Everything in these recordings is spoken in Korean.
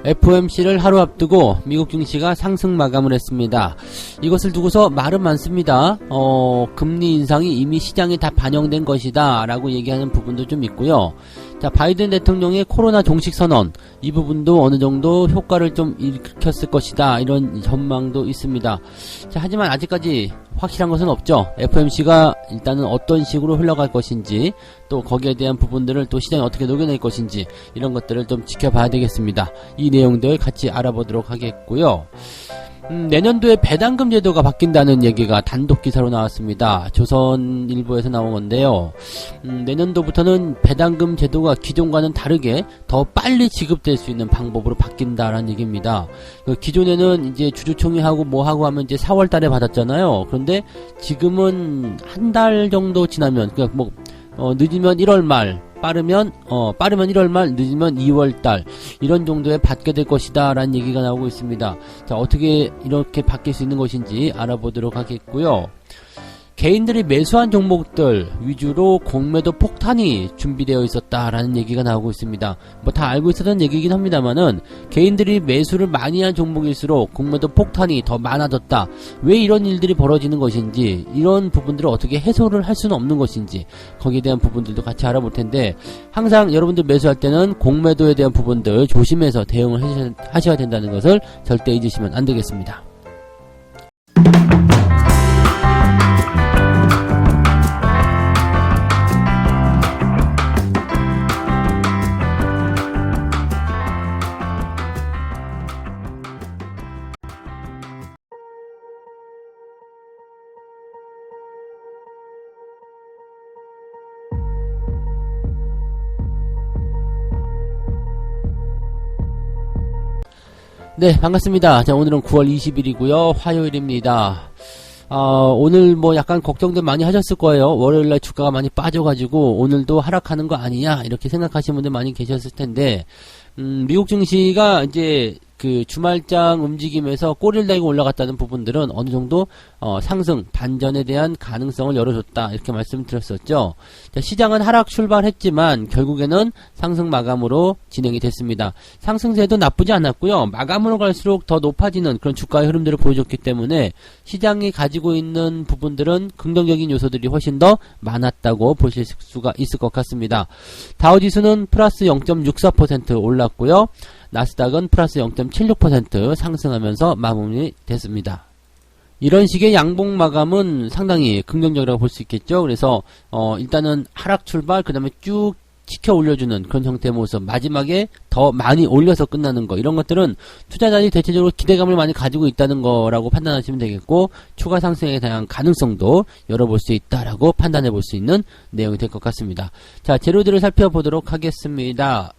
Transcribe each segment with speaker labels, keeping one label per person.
Speaker 1: FOMC를 하루 앞두고 미국 증시가 상승 마감을 했습니다. 이것을 두고서 말은 많습니다. 금리 인상이 이미 시장에 다 반영된 것이다 라고 얘기하는 부분도 좀 있고요. 자, 바이든 대통령의 코로나 종식 선언, 이 부분도 어느 정도 효과를 좀 일으켰을 것이다, 이런 전망도 있습니다. 자, 하지만 아직까지 확실한 것은 없죠. FOMC가 일단은 어떤 식으로 흘러갈 것인지, 또 거기에 대한 부분들을 또 시장이 어떻게 녹여낼 것인지, 이런 것들을 좀 지켜봐야 되겠습니다. 이 내용들 같이 알아보도록 하겠고요. 내년도에 배당금 제도가 바뀐다는 얘기가 단독 기사로 나왔습니다. 조선일보에서 나온 건데요. 내년도부터는 배당금 제도가 기존과는 다르게 더 빨리 지급될 수 있는 방법으로 바뀐다라는 얘기입니다. 기존에는 이제 주주총회하고 뭐하고 하면 이제 4월 달에 받았잖아요. 그런데 지금은 한 달 정도 지나면, 그러니까 늦으면 1월 말, 빠르면 1월 말, 늦으면 2월 달, 이런 정도에 받게 될 것이다 라는 얘기가 나오고 있습니다. 자, 어떻게 이렇게 바뀔 수 있는 것인지 알아보도록 하겠고요. 개인들이 매수한 종목들 위주로 공매도 폭탄이 준비되어 있었다라는 얘기가 나오고 있습니다. 뭐 다 알고 있었던 얘기긴 합니다만은, 개인들이 매수를 많이 한 종목일수록 공매도 폭탄이 더 많아졌다. 왜 이런 일들이 벌어지는 것인지, 이런 부분들을 어떻게 해소를 할 수는 없는 것인지, 거기에 대한 부분들도 같이 알아볼 텐데, 항상 여러분들 매수할 때는 공매도에 대한 부분들 조심해서 대응을 하셔야 된다는 것을 절대 잊으시면 안 되겠습니다. 네, 반갑습니다. 자, 오늘은 9월 20일이고요. 화요일입니다. 오늘 뭐 약간 걱정들 많이 하셨을 거예요. 월요일날 주가가 많이 빠져가지고 오늘도 하락하는 거 아니냐, 이렇게 생각하시는 분들 많이 계셨을 텐데, 미국 증시가 이제 그 주말장 움직임에서 꼬리를 달고 올라갔다는 부분들은 어느 정도 상승 반전에 대한 가능성을 열어줬다, 이렇게 말씀드렸었죠. 자, 시장은 하락 출발했지만 결국에는 상승 마감으로 진행이 됐습니다. 상승세도 나쁘지 않았고요. 마감으로 갈수록 더 높아지는 그런 주가의 흐름들을 보여줬기 때문에 시장이 가지고 있는 부분들은 긍정적인 요소들이 훨씬 더 많았다고 보실 수가 있을 것 같습니다. 다우지수는 플러스 0.64% 올랐고요. 나스닥은 플러스 0.76% 상승하면서 마무리됐습니다. 이런 식의 양봉 마감은 상당히 긍정적이라고 볼 수 있겠죠. 그래서 일단은 하락 출발, 그 다음에 쭉 지켜 올려주는 그런 형태의 모습, 마지막에 더 많이 올려서 끝나는 거, 이런 것들은 투자자들이 대체적으로 기대감을 많이 가지고 있다는 거라고 판단하시면 되겠고, 추가 상승에 대한 가능성도 열어볼 수 있다라고 판단해 볼 수 있는 내용이 될 것 같습니다. 자, 재료들을 살펴보도록 하겠습니다.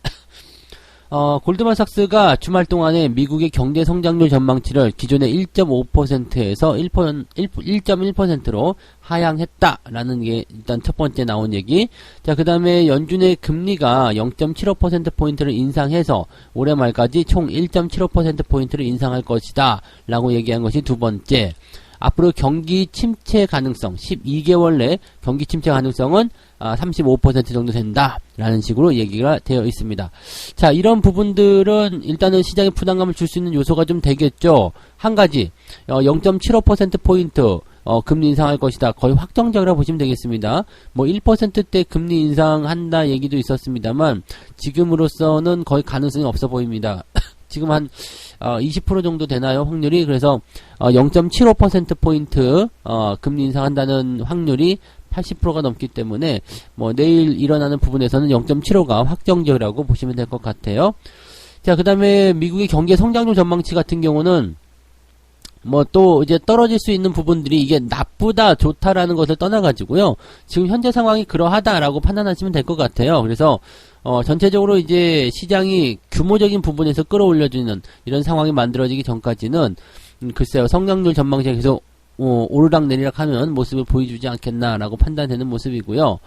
Speaker 1: 골드만삭스가 주말 동안에 미국의 경제 성장률 전망치를 기존의 1.5%에서 1.1%로 하향했다라는 게 일단 첫 번째 나온 얘기. 자, 그 다음에 연준의 금리가 0.75%포인트를 인상해서 올해 말까지 총 1.75%포인트를 인상할 것이다 라고 얘기한 것이 두 번째. 앞으로 경기 침체 가능성, 12개월 내 경기 침체 가능성은 35% 정도 된다 라는 식으로 얘기가 되어 있습니다. 자, 이런 부분들은 일단은 시장에 부담감을 줄 수 있는 요소가 좀 되겠죠. 한 가지, 0.75%포인트 금리 인상할 것이다, 거의 확정적이라고 보시면 되겠습니다. 뭐 1%대 금리 인상한다 얘기도 있었습니다만 지금으로서는 거의 가능성이 없어 보입니다. 지금 한 20% 정도 되나요, 확률이? 그래서 0.75%포인트 금리 인상한다는 확률이 80%가 넘기 때문에 뭐 내일 일어나는 부분에서는 0.75가 확정적이라고 보시면 될 것 같아요. 자, 그 다음에 미국의 경제 성장률 전망치 같은 경우는 뭐 또 이제 떨어질 수 있는 부분들이 이게 나쁘다 좋다라는 것을 떠나가지고요, 지금 현재 상황이 그러하다라고 판단하시면 될 것 같아요. 그래서 전체적으로 이제 시장이 규모적인 부분에서 끌어올려주는 이런 상황이 만들어지기 전까지는 글쎄요, 성장률 전망치가 계속 오르락 내리락 하는 모습을 보여주지 않겠나라고 판단되는 모습이고요.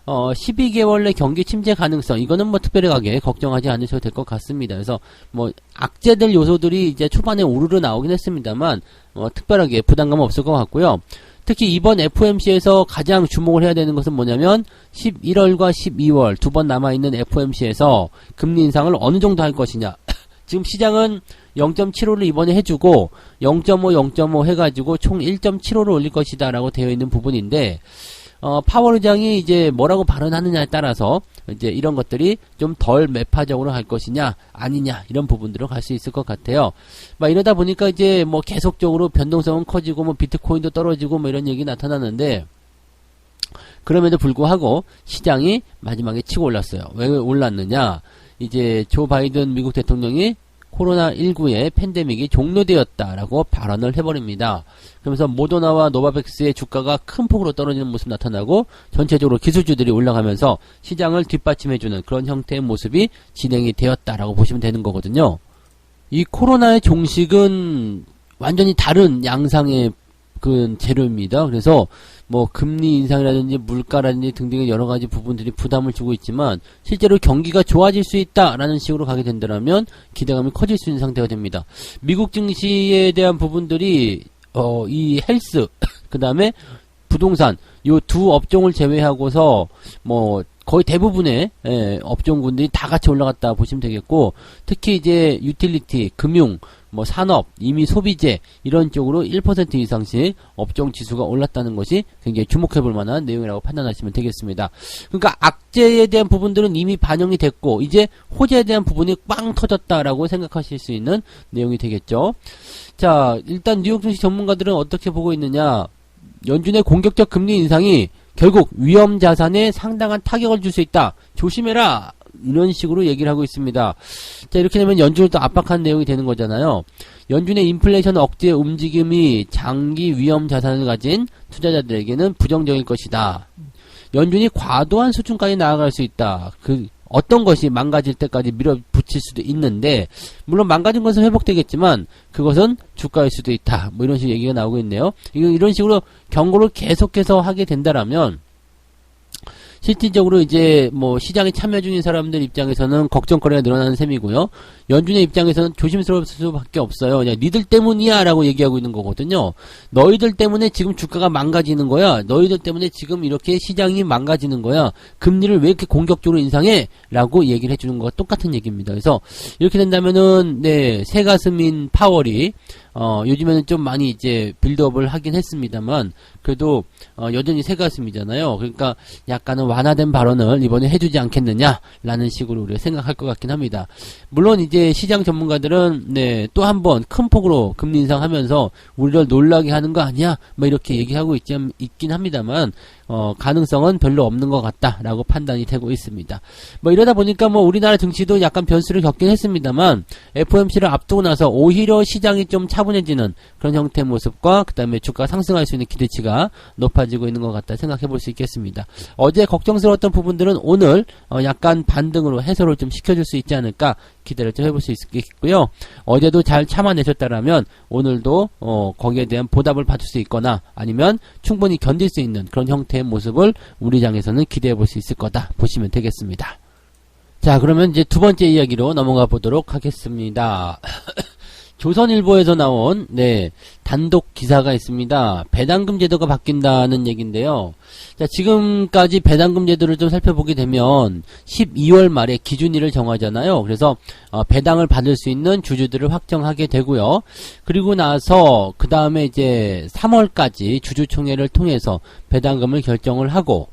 Speaker 1: 12개월 내 경기 침체 가능성, 이거는 뭐 특별하게 걱정하지 않으셔도 될 것 같습니다. 그래서 뭐 악재될 요소들이 이제 초반에 우르르 나오긴 했습니다만 특별하게 부담감은 없을 것 같고요. 특히 이번 FOMC에서 가장 주목을 해야 되는 것은 뭐냐면 11월과 12월 두 번 남아있는 FOMC에서 금리 인상을 어느 정도 할 것이냐. 지금 시장은 0.75를 이번에 해주고 0.5, 0.5 해가지고 총 1.75를 올릴 것이다 라고 되어 있는 부분인데 파월 의장이 이제 뭐라고 발언하느냐에 따라서 이제 이런 것들이 좀 덜 매파적으로 갈 것이냐 아니냐 이런 부분들로 갈 수 있을 것 같아요. 막 이러다 보니까 이제 뭐 계속적으로 변동성은 커지고 뭐 비트코인도 떨어지고 뭐 이런 얘기 나타나는데 그럼에도 불구하고 시장이 마지막에 치고 올랐어요. 왜 올랐느냐? 이제 조 바이든 미국 대통령이 코로나19의 팬데믹이 종료되었다라고 발언을 해버립니다. 그러면서 모더나와 노바백스의 주가가 큰 폭으로 떨어지는 모습 나타나고 전체적으로 기술주들이 올라가면서 시장을 뒷받침해주는 그런 형태의 모습이 진행이 되었다라고 보시면 되는 거거든요. 이 코로나의 종식은 완전히 다른 양상의 그 재료입니다. 그래서 뭐 금리 인상이라든지 물가라든지 등등의 여러 가지 부분들이 부담을 주고 있지만 실제로 경기가 좋아질 수 있다라는 식으로 가게 된다면 기대감이 커질 수 있는 상태가 됩니다. 미국 증시에 대한 부분들이 이 헬스 그 다음에 부동산 요 두 업종을 제외하고서 뭐 거의 대부분의 업종군들이 다 같이 올라갔다 보시면 되겠고 특히 이제 유틸리티, 금융, 뭐 산업, 이미 소비재 이런 쪽으로 1% 이상씩 업종 지수가 올랐다는 것이 굉장히 주목해볼 만한 내용이라고 판단하시면 되겠습니다. 그러니까 악재에 대한 부분들은 이미 반영이 됐고 이제 호재에 대한 부분이 빵 터졌다라고 생각하실 수 있는 내용이 되겠죠. 자, 일단 뉴욕 증시 전문가들은 어떻게 보고 있느냐? 연준의 공격적 금리 인상이 결국 위험 자산에 상당한 타격을 줄 수 있다. 조심해라. 이런 식으로 얘기를 하고 있습니다. 자, 이렇게 되면 연준을 또 압박하는 내용이 되는 거잖아요. 연준의 인플레이션 억제 움직임이 장기 위험 자산을 가진 투자자들에게는 부정적일 것이다. 연준이 과도한 수준까지 나아갈 수 있다. 어떤 것이 망가질 때까지 밀어붙일 수도 있는데 물론 망가진 것은 회복되겠지만 그것은 주가일 수도 있다. 뭐 이런 식으로 얘기가 나오고 있네요. 이런 식으로 경고를 계속해서 하게 된다라면 실질적으로 이제 뭐 시장에 참여 중인 사람들 입장에서는 걱정거리가 늘어나는 셈이고요. 연준의 입장에서는 조심스러울 수밖에 없어요. 그냥 니들 때문이야 라고 얘기하고 있는 거거든요. 너희들 때문에 지금 주가가 망가지는 거야. 너희들 때문에 지금 이렇게 시장이 망가지는 거야. 금리를 왜 이렇게 공격적으로 인상해? 라고 얘기를 해주는 것과 똑같은 얘기입니다. 그래서 이렇게 된다면은 새가슴인 파월이 요즘에는 좀 많이 이제 빌드업을 하긴 했습니다만 그래도 여전히 새가슴이잖아요. 그러니까 약간은 완화된 발언을 이번에 해주지 않겠느냐라는 식으로 우리가 생각할 것 같긴 합니다. 물론 이제 시장 전문가들은 또 한 번 큰 폭으로 금리 인상하면서 우리를 놀라게 하는 거 아니야? 뭐 이렇게 얘기하고 있긴 합니다만 가능성은 별로 없는 것 같다라고 판단이 되고 있습니다. 뭐 이러다 보니까 뭐 우리나라 증시도 약간 변수를 겪긴 했습니다만 FOMC를 앞두고 나서 오히려 시장이 좀 차분해지는 그런 형태의 모습과 그 다음에 주가가 상승할 수 있는 기대치가 높아지고 있는 것 같다 생각해 볼 수 있겠습니다. 어제 걱정스러웠던 부분들은 오늘 약간 반등으로 해소를 좀 시켜줄 수 있지 않을까 기대를 좀 해볼 수 있겠고요. 어제도 잘 참아내셨다라면 오늘도 거기에 대한 보답을 받을 수 있거나 아니면 충분히 견딜 수 있는 그런 형태의 모습을 우리 장에서는 기대해 볼 수 있을 거다 보시면 되겠습니다. 자, 그러면 이제 두 번째 이야기로 넘어가 보도록 하겠습니다. 조선일보에서 나온 단독 기사가 있습니다. 배당금 제도가 바뀐다는 얘기인데요. 자, 지금까지 배당금 제도를 좀 살펴보게 되면 12월 말에 기준일을 정하잖아요. 그래서 배당을 받을 수 있는 주주들을 확정하게 되고요. 그리고 나서 그 다음에 이제 3월까지 주주총회를 통해서 배당금을 결정을 하고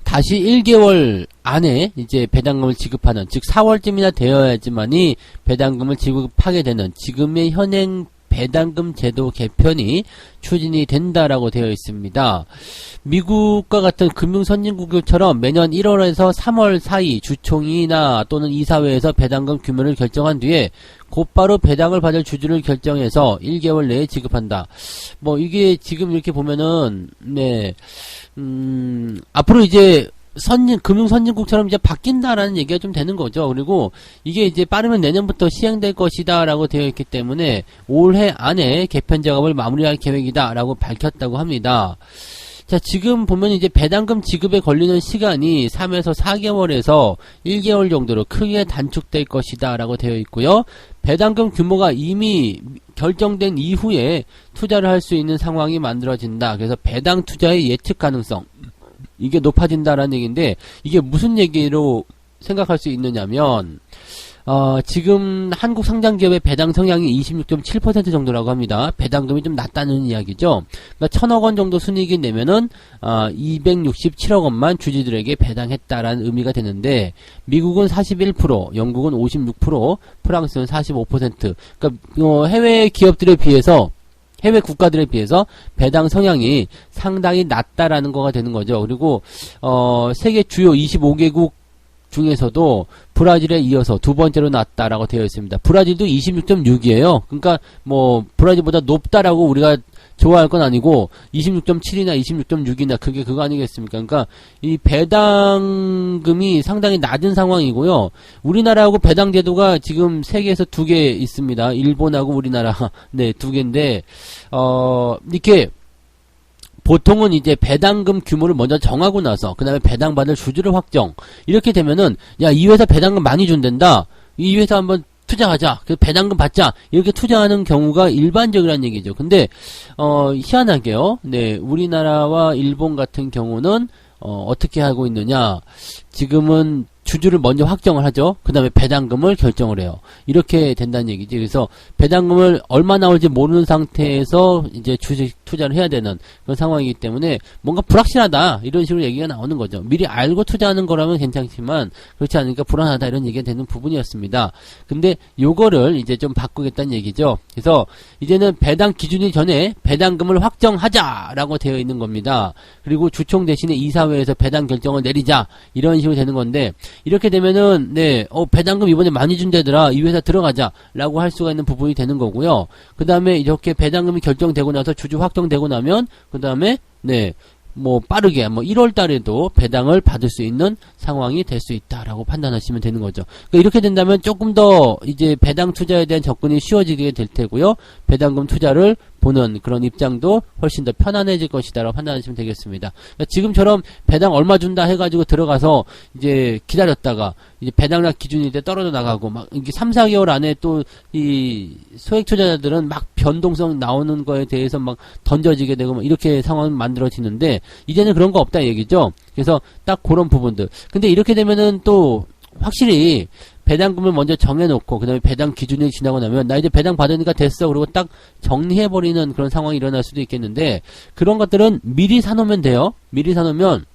Speaker 1: 다시 1개월 안에 이제 배당금을 지급하는, 즉 4월쯤이나 되어야지만이 배당금을 지급하게 되는 지금의 현행 배당금 제도 개편이 추진이 된다라고 되어 있습니다. 미국과 같은 금융선진국처럼 매년 1월에서 3월 사이 주총이나 또는 이사회에서 배당금 규모를 결정한 뒤에 곧바로 배당을 받을 주주를 결정해서 1개월 내에 지급한다. 뭐 이게 지금 이렇게 보면은 앞으로 이제 금융선진국처럼 이제 바뀐다라는 얘기가 좀 되는 거죠. 그리고 이게 이제 빠르면 내년부터 시행될 것이다 라고 되어 있기 때문에 올해 안에 개편 작업을 마무리할 계획이다 라고 밝혔다고 합니다. 자, 지금 보면 이제 배당금 지급에 걸리는 시간이 3에서 4개월에서 1개월 정도로 크게 단축될 것이다 라고 되어 있고요. 배당금 규모가 이미 결정된 이후에 투자를 할 수 있는 상황이 만들어진다. 그래서 배당 투자의 예측 가능성, 이게 높아진다라는 얘기인데, 이게 무슨 얘기로 생각할 수 있느냐면 지금 한국 상장 기업의 배당 성향이 26.7% 정도라고 합니다. 배당금이 좀 낮다는 이야기죠. 그러니까 1,000억 원 정도 순이익이 내면은 267억 원만 주주들에게 배당했다라는 의미가 되는데, 미국은 41%, 영국은 56%, 프랑스는 45%. 그러니까 해외 기업들에 비해서, 해외 국가들에 비해서 배당 성향이 상당히 낮다라는 거가 되는 거죠. 그리고 세계 주요 25개국 중에서도 브라질에 이어서 두 번째로 낮다라고 되어 있습니다. 브라질도 26.6이에요. 그러니까 뭐 브라질보다 높다라고 우리가 좋아할 건 아니고 26.7이나 26.6이나 그거 아니겠습니까? 그러니까 이 배당금이 상당히 낮은 상황이고요. 우리나라하고 배당 제도가 지금 세계에서 두 개 있습니다. 일본하고 우리나라 네, 두 개인데 이렇게 보통은 이제 배당금 규모를 먼저 정하고 나서 그 다음에 배당받을 주주를 확정, 이렇게 되면은 야, 이 회사 배당금 많이 준댄다, 이 회사 한번 투자하자, 그래서 배당금 받자, 이렇게 투자하는 경우가 일반적이라는 얘기죠. 근데 희한하게요, 네, 우리나라와 일본 같은 경우는 어떻게 하고 있느냐, 지금은 주주를 먼저 확정을 하죠. 그 다음에 배당금을 결정을 해요. 이렇게 된다는 얘기지. 그래서 배당금을 얼마 나올지 모르는 상태에서 이제 주식 투자를 해야 되는 그런 상황이기 때문에 뭔가 불확실하다, 이런 식으로 얘기가 나오는 거죠. 미리 알고 투자하는 거라면 괜찮지만 그렇지 않으니까 불안하다, 이런 얘기가 되는 부분이었습니다. 근데 요거를 이제 좀 바꾸겠다는 얘기죠. 그래서 이제는 배당 기준이 전에 배당금을 확정하자라고 되어 있는 겁니다. 그리고 주총 대신에 이사회에서 배당 결정을 내리자, 이런 식으로 되는 건데, 이렇게 되면은 네, 배당금 이번에 많이 준대더라, 이 회사 들어가자 라고 할 수가 있는 부분이 되는 거고요. 그 다음에 이렇게 배당금이 결정되고 나서 주주 확정되고 나면 그 다음에 네, 뭐 빠르게 뭐 1월 달에도 배당을 받을 수 있는 상황이 될 수 있다라고 판단하시면 되는 거죠. 그러니까 이렇게 된다면 조금 더 이제 배당 투자에 대한 접근이 쉬워지게 될 테고요. 배당금 투자를 보는 그런 입장도 훨씬 더 편안해질 것이다라고 판단하시면 되겠습니다. 그러니까 지금처럼 배당 얼마 준다 해가지고 들어가서 이제 기다렸다가 이제 배당락 기준일 때 떨어져 나가고 막 이게 3, 4개월 안에 또 이 소액 투자자들은 막 변동성 나오는 거에 대해서 막 던져지게 되고 막 이렇게 상황이 만들어지는데, 이제는 그런 거 없다 얘기죠. 그래서 딱 그런 부분들. 근데 이렇게 되면은 또 확실히 배당금을 먼저 정해놓고 그 다음에 배당 기준이 지나고 나면 나 이제 배당 받으니까 됐어, 그리고 딱 정리해버리는 그런 상황이 일어날 수도 있겠는데, 그런 것들은 미리 사놓으면 돼요. 미리 사놓으면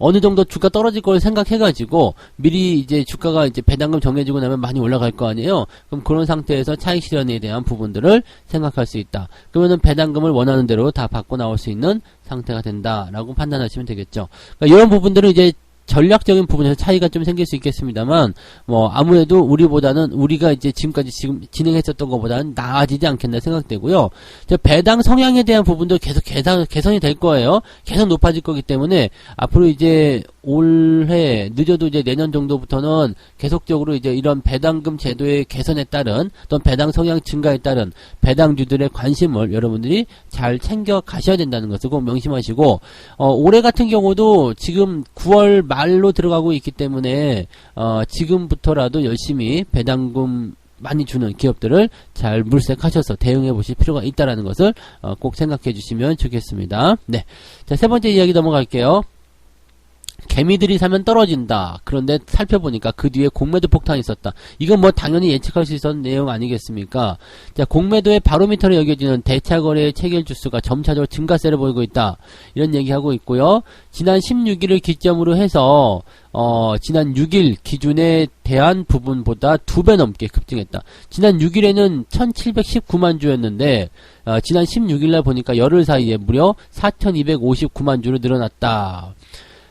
Speaker 1: 어느 정도 주가 떨어질 걸 생각해가지고 미리 이제 주가가 이제 배당금 정해지고 나면 많이 올라갈 거 아니에요. 그럼 그런 상태에서 차익 실현에 대한 부분들을 생각할 수 있다. 그러면은 배당금을 원하는 대로 다 받고 나올 수 있는 상태가 된다라고 판단하시면 되겠죠. 그러니까 이런 부분들은 이제 전략적인 부분에서 차이가 좀 생길 수 있겠습니다만, 뭐 아무래도 우리가 이제 지금까지 진행했었던 것보다는 나아지지 않겠나 생각되고요. 배당 성향에 대한 부분도 계속 개선이 될 거예요. 계속 높아질 거기 때문에 앞으로 이제 올해 늦어도 이제 내년 정도부터는 계속적으로 이제 이런 배당금 제도의 개선에 따른 또는 배당 성향 증가에 따른 배당주들의 관심을 여러분들이 잘 챙겨 가셔야 된다는 것을 꼭 명심하시고, 올해 같은 경우도 지금 9월 말로 들어가고 있기 때문에 지금부터라도 열심히 배당금 많이 주는 기업들을 잘 물색하셔서 대응해 보실 필요가 있다라는 것을 꼭 생각해 주시면 좋겠습니다. 네, 자, 세 번째 이야기 넘어갈게요. 개미들이 사면 떨어진다. 그런데 살펴보니까 그 뒤에 공매도 폭탄이 있었다. 이건 뭐 당연히 예측할 수 있었던 내용 아니겠습니까? 자, 공매도의 바로미터로 여겨지는 대차거래의 체결 주수가 점차적으로 증가세를 보이고 있다. 이런 얘기하고 있고요. 지난 16일을 기점으로 해서 지난 6일 기준에 대한 부분보다 2배 넘게 급증했다. 지난 6일에는 1719만 주였는데 지난 16일날 보니까 열흘 사이에 무려 4259만 주로 늘어났다.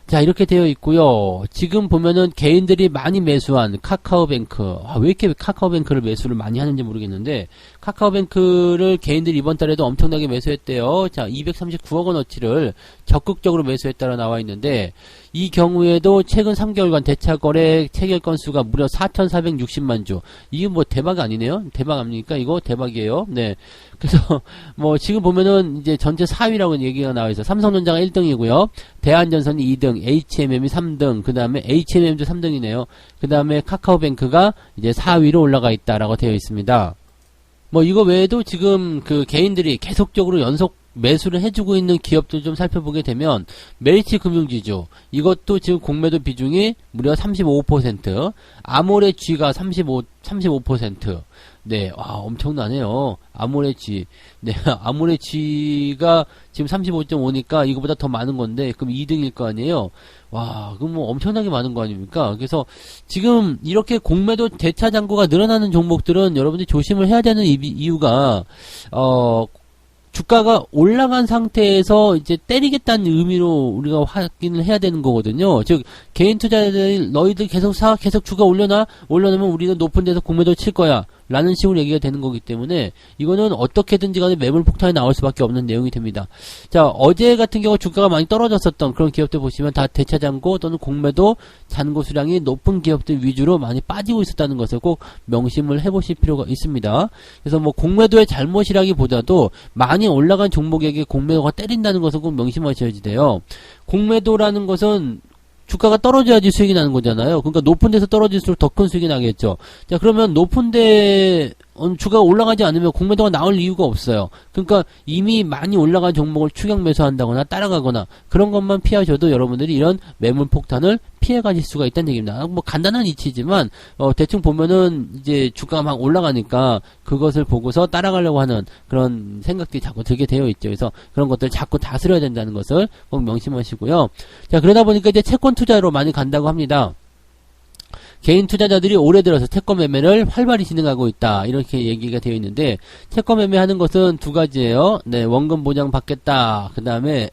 Speaker 1: 자, 이렇게 되어 있고요. 지금 보면은 개인들이 많이 매수한 카카오뱅크, 왜 이렇게 카카오뱅크를 매수를 많이 하는지 모르겠는데, 카카오뱅크를 개인들이 이번 달에도 엄청나게 매수했대요. 자, 239억 원어치를 적극적으로 매수했다라 나와 있는데, 이 경우에도 최근 3개월간 대차거래 체결 건수가 무려 4,460만 주. 이게 뭐 대박 아니네요? 대박 아닙니까? 이거 대박이에요. 네. 그래서 뭐 지금 보면은 이제 전체 4위라고 얘기가 나와 있어요. 삼성전자가 1등이고요. 대한전선이 2등, HMM이 3등, 그 다음에 HMM도 3등이네요. 그 다음에 카카오뱅크가 이제 4위로 올라가 있다라고 되어 있습니다. 뭐 이거 외에도 지금 그 개인들이 계속적으로 연속 매수를 해주고 있는 기업들 좀 살펴보게 되면 메리츠 금융지주 이것도 지금 공매도 비중이 무려 35%, 아모레 G가 35%. 네, 엄청나네요. 아모레 G. 네, 아모레 G가 지금 35.5니까 이거보다 더 많은 건데, 그럼 2등일 거 아니에요? 와, 그럼 뭐 엄청나게 많은 거 아닙니까? 그래서 지금 이렇게 공매도 대차 잔고가 늘어나는 종목들은 여러분들이 조심을 해야 되는 이유가, 주가가 올라간 상태에서 이제 때리겠다는 의미로 우리가 확인을 해야 되는 거거든요. 즉, 개인 투자자들, 너희들 계속 계속 주가 올려놓으면 우리는 높은 데서 공매도 칠 거야. 라는 식으로 얘기가 되는 거기 때문에 이거는 어떻게든지 간에 매물 폭탄이 나올 수밖에 없는 내용이 됩니다. 자, 어제 같은 경우 주가가 많이 떨어졌었던 그런 기업들 보시면 다 대차 잔고 또는 공매도 잔고 수량이 높은 기업들 위주로 많이 빠지고 있었다는 것을 꼭 명심을 해보실 필요가 있습니다. 그래서 뭐 공매도의 잘못이라기보다도 많이 올라간 종목에게 공매도가 때린다는 것을 꼭 명심하셔야지 돼요. 공매도라는 것은 주가가 떨어져야지 수익이 나는 거잖아요. 그러니까 높은 데서 떨어질수록 더 큰 수익이 나겠죠. 자, 그러면 높은 데 주가가 올라가지 않으면 공매도가 나올 이유가 없어요. 그러니까 이미 많이 올라간 종목을 추격 매수한다거나 따라가거나 그런 것만 피하셔도 여러분들이 이런 매물 폭탄을 피해 가실 수가 있다는 얘기입니다. 뭐 간단한 이치지만 대충 보면은 이제 주가가 막 올라가니까 그것을 보고서 따라가려고 하는 그런 생각들이 자꾸 들게 되어 있죠. 그래서 그런 것들 자꾸 다스려야 된다는 것을 꼭 명심하시고요. 자, 그러다 보니까 이제 채권 투자로 많이 간다고 합니다. 개인 투자자들이 올해 들어서 채권 매매를 활발히 진행하고 있다. 이렇게 얘기가 되어 있는데, 채권 매매하는 것은 두 가지예요. 네, 원금 보장 받겠다. 그 다음에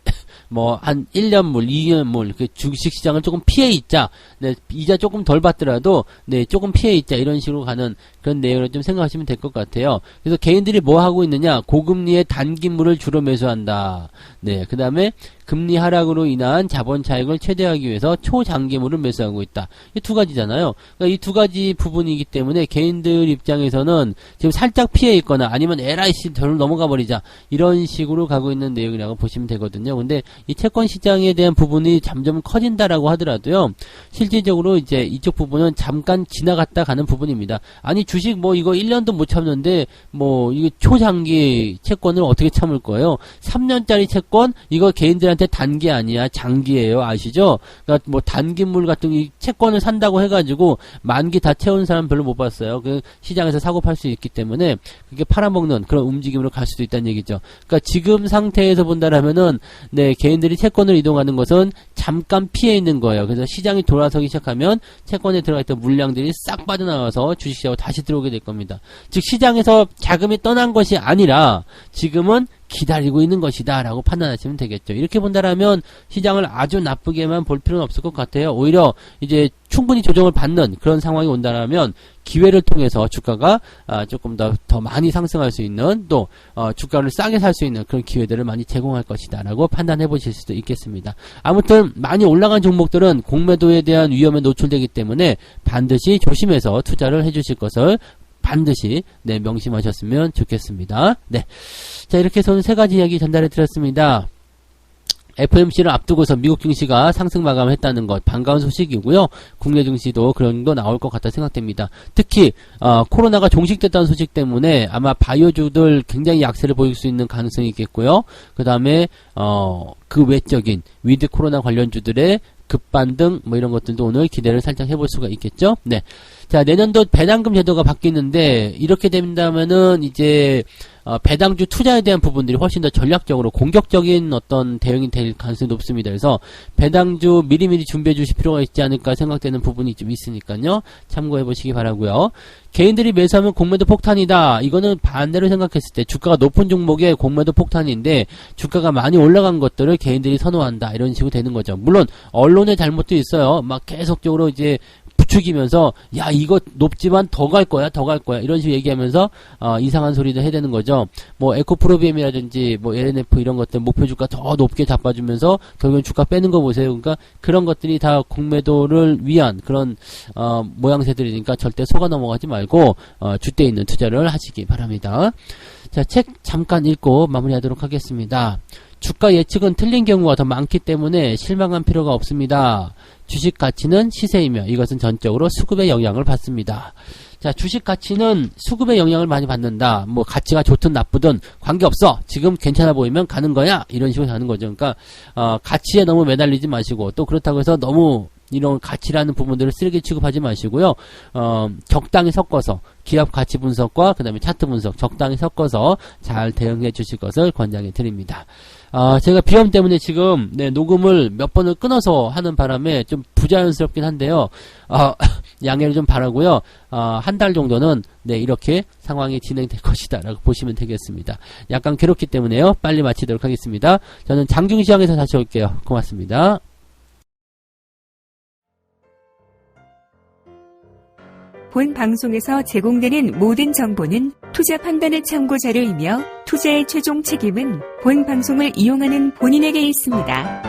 Speaker 1: 뭐 한 1년물, 2년물 그 주식 시장을 조금 피해 있자. 네, 이자 조금 덜 받더라도 네, 조금 피해 있자. 이런 식으로 가는 그런 내용을 좀 생각하시면 될 것 같아요. 그래서 개인들이 뭐 하고 있느냐? 고금리의 단기물을 주로 매수한다. 네, 그 다음에 금리 하락으로 인한 자본 차익을 최대화하기 위해서 초장기물을 매수하고 있다. 이 두 가지잖아요. 그러니까 이 두 가지 부분이기 때문에 개인들 입장에서는 지금 살짝 피해 있거나 아니면 LIC 덜 넘어가 버리자. 이런 식으로 가고 있는 내용이라고 보시면 되거든요. 근데 이 채권 시장에 대한 부분이 점점 커진다라고 하더라도요. 실질적으로 이제 이쪽 부분은 잠깐 지나갔다 가는 부분입니다. 아니 주식 뭐 이거 1년도 못 참는데 뭐 이게 초장기 채권을 어떻게 참을 거예요? 3년짜리 채권 이거 개인들한테 단기 아니야 장기예요. 아시죠? 그러니까 뭐 단기물 같은 이 채권을 산다고 해가지고 만기 다 채운 사람 별로 못 봤어요. 그 시장에서 사고 팔 수 있기 때문에 그게 팔아먹는 그런 움직임으로 갈 수도 있다는 얘기죠. 그러니까 지금 상태에서 본다라면은 네 개인들이 채권을 이동하는 것은 잠깐 피해 있는 거예요. 그래서 시장이 돌아서기 시작하면 채권에 들어가 있던 물량들이 싹 빠져나와서 주식시장으로 다시 들어오게 될 겁니다. 즉 시장에서 자금이 떠난 것이 아니라 지금은 기다리고 있는 것이다 라고 판단하시면 되겠죠. 이렇게 본다라면 시장을 아주 나쁘게만 볼 필요는 없을 것 같아요. 오히려 이제 충분히 조정을 받는 그런 상황이 온다라면 기회를 통해서 주가가 조금 더 많이 상승할 수 있는 또 주가를 싸게 살 수 있는 그런 기회들을 많이 제공할 것이다 라고 판단해 보실 수도 있겠습니다. 아무튼 많이 올라간 종목들은 공매도에 대한 위험에 노출되기 때문에 반드시 조심해서 투자를 해 주실 것을 반드시 네 명심하셨으면 좋겠습니다. 네, 자 이렇게 해서 오늘 세 가지 이야기 전달해 드렸습니다. FOMC를 앞두고서 미국 증시가 상승 마감을 했다는 것 반가운 소식이고요. 국내 증시도 그런 거 나올 것 같다 생각됩니다. 특히 코로나가 종식됐다는 소식 때문에 아마 바이오주들 굉장히 약세를 보일 수 있는 가능성이 있겠고요. 그 다음에 그 외적인 위드 코로나 관련주들의 급반등 뭐 이런 것들도 오늘 기대를 살짝 해볼 수가 있겠죠. 네. 자, 내년도 배당금 제도가 바뀌는데 이렇게 된다면은 이제 배당주 투자에 대한 부분들이 훨씬 더 전략적으로 공격적인 어떤 대응이 될 가능성이 높습니다. 그래서 배당주 미리미리 준비해 주실 필요가 있지 않을까 생각되는 부분이 좀 있으니까요. 참고해 보시기 바라고요. 개인들이 매수하면 공매도 폭탄이다. 이거는 반대로 생각했을 때 주가가 높은 종목에 공매도 폭탄인데 주가가 많이 올라간 것들을 개인들이 선호한다. 이런 식으로 되는 거죠. 물론 언론의 잘못도 있어요. 막 계속적으로 이제 부추기면서 야 이거 높지만 더 갈 거야 이런 식으로 얘기하면서 이상한 소리도 해야 되는 거죠. 뭐 에코프로비엠이라든지 뭐 LNF 이런 것들 목표 주가 더 높게 잡아주면서 결국엔 주가 빼는 거 보세요. 그러니까 그런 것들이 다 공매도를 위한 그런 모양새들이니까 절대 속아 넘어가지 말고 주대 있는 투자를 하시기 바랍니다. 자, 책 잠깐 읽고 마무리하도록 하겠습니다. 주가 예측은 틀린 경우가 더 많기 때문에 실망할 필요가 없습니다. 주식 가치는 시세이며 이것은 전적으로 수급의 영향을 받습니다. 자, 주식 가치는 수급의 영향을 많이 받는다. 뭐 가치가 좋든 나쁘든 관계없어. 지금 괜찮아 보이면 가는 거야. 이런 식으로 하는 거죠. 그러니까 가치에 너무 매달리지 마시고, 또 그렇다고 해서 너무 이런 가치라는 부분들을 쓰레기 취급하지 마시고요. 적당히 섞어서 기업 가치 분석과 그 다음에 차트 분석 적당히 섞어서 잘 대응해 주실 것을 권장해 드립니다. 제가 비염 때문에 지금 녹음을 몇 번을 끊어서 하는 바람에 좀 부자연스럽긴 한데요. 양해를 좀 바라고요. 한 달 정도는 이렇게 상황이 진행될 것이다 라고 보시면 되겠습니다. 약간 괴롭기 때문에요. 빨리 마치도록 하겠습니다. 저는 장중시장에서 다시 올게요. 고맙습니다.
Speaker 2: 본 방송에서 제공되는 모든 정보는 투자 판단의 참고 자료이며 투자의 최종 책임은 본 방송을 이용하는 본인에게 있습니다.